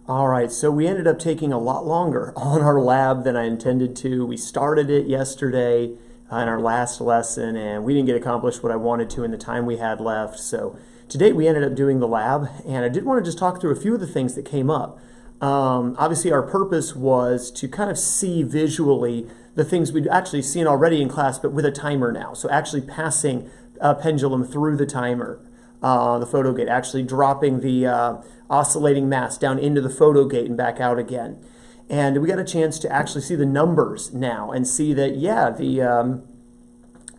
All right, so we ended up taking a lot longer on our lab than I intended to. We started it yesterday in our last lesson, and we didn't get accomplished what I wanted to in the time we had left. So today we ended up doing the lab, and I did want to just talk through a few of the things that came up. Obviously, our purpose was to kind of see visually the things we'd actually seen already in class, but with a timer now. So actually passing a pendulum through the timer. The photo gate, actually dropping the oscillating mass down into the photo gate and back out again. And we got a chance to actually see the numbers now and see that, yeah, the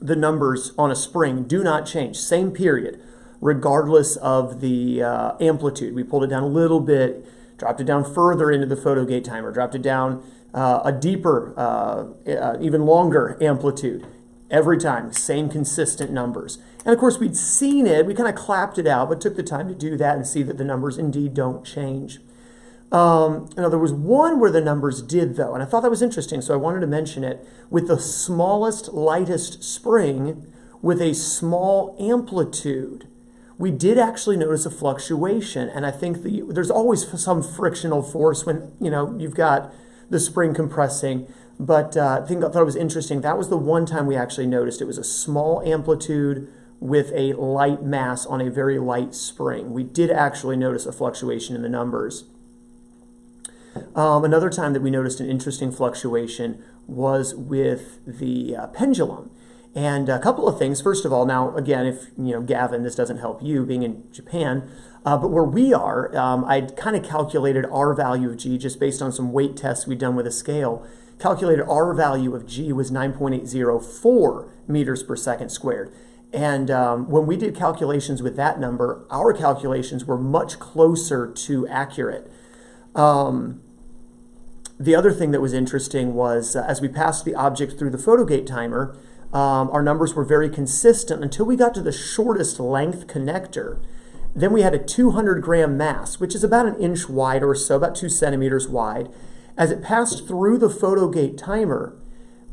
numbers on a spring do not change, same period, regardless of the amplitude. We pulled it down a little bit, dropped it down further into the photo gate timer, dropped it down a deeper, even longer amplitude. Every time, same consistent numbers. And of course, we'd seen it, we kind of clapped it out, but took the time to do that and see that the numbers indeed don't change. Now, there was one where the numbers did, though, and I thought that was interesting, so I wanted to mention it. With the smallest, lightest spring, with a small amplitude, we did actually notice a fluctuation, and I think there's always some frictional force when, you've got the spring compressing. But I thought it was interesting. That was the one time we actually noticed it was a small amplitude with a light mass on a very light spring. We did actually notice a fluctuation in the numbers. Another time that we noticed an interesting fluctuation was with the pendulum. And a couple of things. First of all, now, again, if, Gavin, this doesn't help you being in Japan, but where we are, I'd kind of calculated our value of G just based on some weight tests we'd done with a scale. Calculated our value of G was 9.804 meters per second squared. And when we did calculations with that number, our calculations were much closer to accurate. The other thing that was interesting was as we passed the object through the photo gate timer, our numbers were very consistent until we got to the shortest length connector. Then we had a 200-gram mass, which is about an inch wide or so, about 2 centimeters wide. As it passed through the photo gate timer,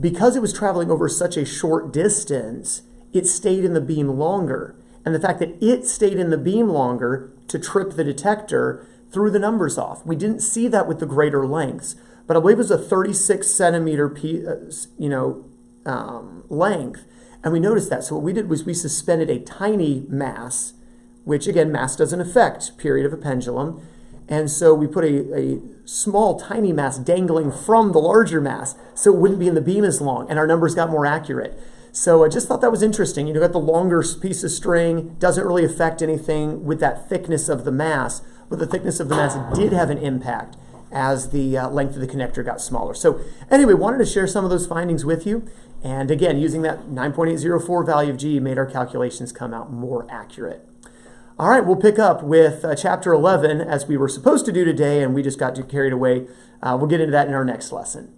because it was traveling over such a short distance, it stayed in the beam longer. And the fact that it stayed in the beam longer to trip the detector threw the numbers off. We didn't see that with the greater lengths, but I believe it was a 36 centimeter length, and we noticed that. So what we did was we suspended a tiny mass, which again, mass doesn't affect period of a pendulum, and so we put a small, tiny mass dangling from the larger mass so it wouldn't be in the beam as long, and our numbers got more accurate. So I just thought that was interesting. You got the longer piece of string, doesn't really affect anything with that thickness of the mass, but the thickness of the mass did have an impact as the length of the connector got smaller. So anyway, wanted to share some of those findings with you. And again, using that 9.804 value of G made our calculations come out more accurate. All right, we'll pick up with chapter 11 as we were supposed to do today, and we just got carried away. We'll get into that in our next lesson.